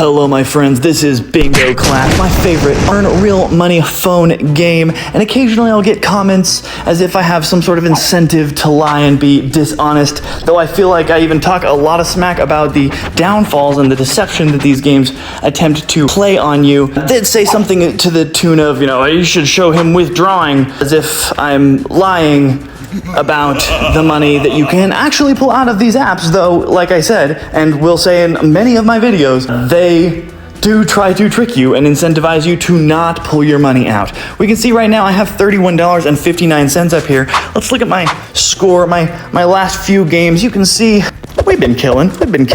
Hello my friends, this is Bingo Clash, my favorite earn real money phone game, and occasionally I'll get comments as if I have some sort of incentive to lie and be dishonest, though I feel like I even talk a lot of smack about the downfalls and the deception that these games attempt to play on you. I did say something to the tune of, you should show him withdrawing, as if I'm lying about the money that you can actually pull out of these apps, though, like I said, and will say in many of my videos, they do try to trick you and incentivize you to not pull your money out. We can see right now I have $31.59 up here. Let's look at my score, my last few games. You can see we've been killing, we've been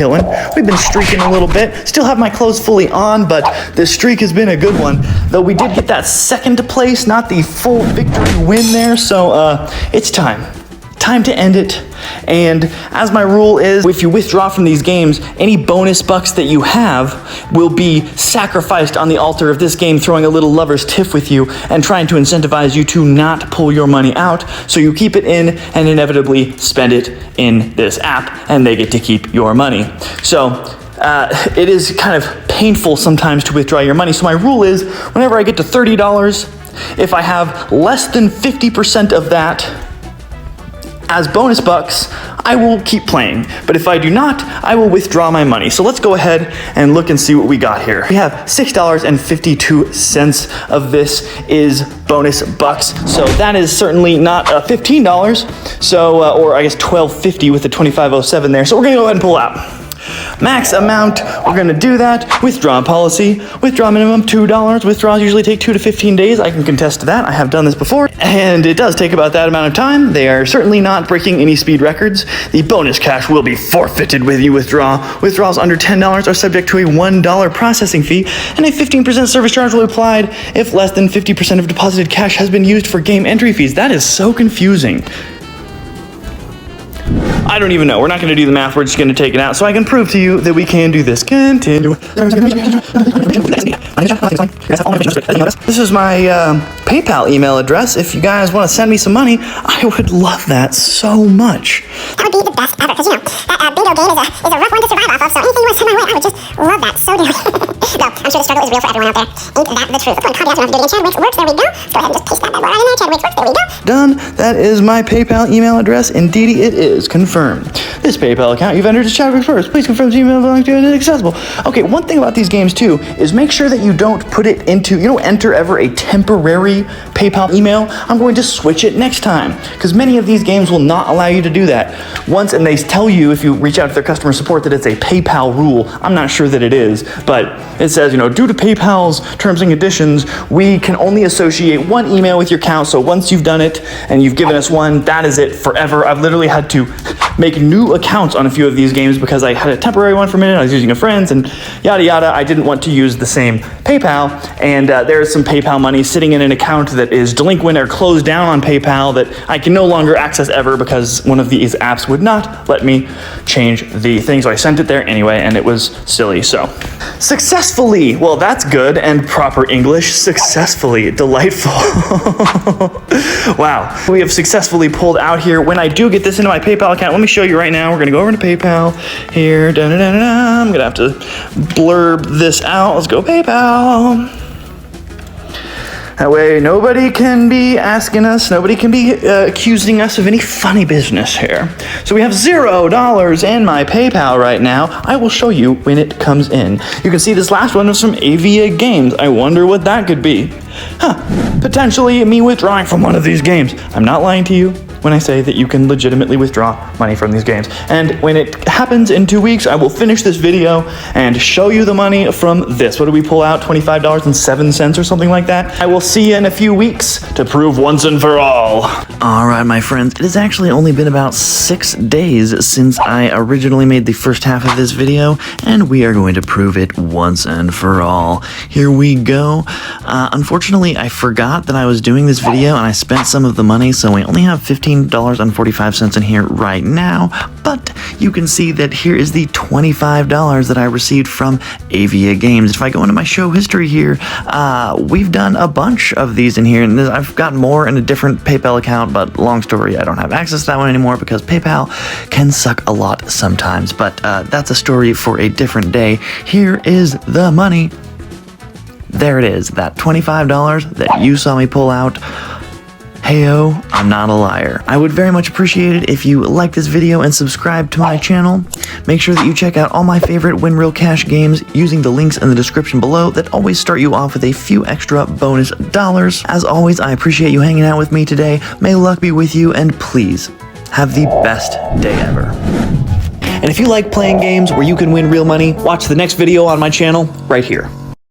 streaking a little bit. Still have my clothes fully on, but this streak has been a good one. Though we did get that second place, not the full victory win there, so it's time to end it. And as my rule is, if you withdraw from these games, any bonus bucks that you have will be sacrificed on the altar of this game, throwing a little lover's tiff with you and trying to incentivize you to not pull your money out, so you keep it in and inevitably spend it in this app, and they get to keep your money. So it is kind of painful sometimes to withdraw your money, so my rule is, whenever I get to $30, if I have less than 50% of that as bonus bucks, I will keep playing. But if I do not, I will withdraw my money. So let's go ahead and look and see what we got here. We have $6.52 of this is bonus bucks. So that is certainly not $15. So, or I guess $12.50 with the 2507 there. So we're gonna go ahead and pull out. Max amount, we're going to do that. Withdraw policy, withdraw minimum $2. Withdrawals usually take 2 to 15 days. I can contest to that. I have done this before, and it does take about that amount of time. They are certainly not breaking any speed records. The bonus cash will be forfeited with you withdraw. Withdrawals under $10 are subject to a $1 processing fee, and a 15% service charge will be applied if less than 50% of deposited cash has been used for game entry fees. That is so confusing. I don't even know. We're not going to do the math. We're just going to take it out so I can prove to you that we can do this. Continue. This is my PayPal email address. If you guys want to send me some money, I would love that so much. That would be the best ever, because, that bingo game is a rough one to survive off of, so anything you want to send my way, I would just love that so dearly. Though, I'm sure the struggle is real for everyone out there. Ain't that the truth? Let's go ahead and copy out some of the works. There we go. Let's go ahead and just paste that bad boy right in there. Chadwick's works. There we go. Done. That is my PayPal email address. Indeed, it is confirmed. This PayPal account you've entered is Chadwick's first. Please confirm the email belongs to you and it's accessible. Okay, one thing about these games too is make sure that you don't put it into, enter ever a temporary PayPal email. I'm going to switch it next time, because many of these games will not allow you to do that. Once, and they tell you if you reach out to their customer support that it's a PayPal rule. I'm not sure that it is, but it says, due to PayPal's terms and conditions, we can only associate one email with your account. So once you've done it and you've given us one, that is it forever. I've literally had to make new accounts on a few of these games because I had a temporary one for a minute. I was using a friend's and yada yada. I didn't want to use the same PayPal, and there is some PayPal money sitting in an account that is delinquent or closed down on PayPal that I can no longer access ever because one of these apps would not let me change the thing. So I sent it there anyway, and it was silly. So successfully, well, that's good and proper English. Successfully, delightful. Wow, we have successfully pulled out here. When I do get this into my PayPal account, let me show you right now. We're gonna go over to PayPal here. I'm gonna have to blurb this out. Let's go PayPal. That way nobody can be asking us, nobody can be accusing us of any funny business here. So we have $0 in my PayPal right now. I will show you when it comes in. You can see this last one was from Avia Games. I wonder what that could be. Potentially me withdrawing from one of these games. I'm not lying to you when I say that you can legitimately withdraw money from these games. And when it happens in 2 weeks, I will finish this video and show you the money from this. What did we pull out? $25.07 or something like that? I will see you in a few weeks to prove once and for all. All right, my friends, it has actually only been about 6 days since I originally made the first half of this video, and we are going to prove it once and for all. Here we go. Unfortunately, I forgot that I was doing this video and I spent some of the money, so I only have $15 $19.45 in here right now, but you can see that here is the $25 that I received from Avia Games. If I go into my show history here, we've done a bunch of these in here, and I've got more in a different PayPal account, but long story, I don't have access to that one anymore because PayPal can suck a lot sometimes, but that's a story for a different day. Here is the money. There it is, that $25 that you saw me pull out. Heyo, I'm not a liar. I would very much appreciate it if you like this video and subscribe to my channel. Make sure that you check out all my favorite Win Real Cash games using the links in the description below that always start you off with a few extra bonus dollars. As always, I appreciate you hanging out with me today. May luck be with you, and please, have the best day ever. And if you like playing games where you can win real money, watch the next video on my channel right here.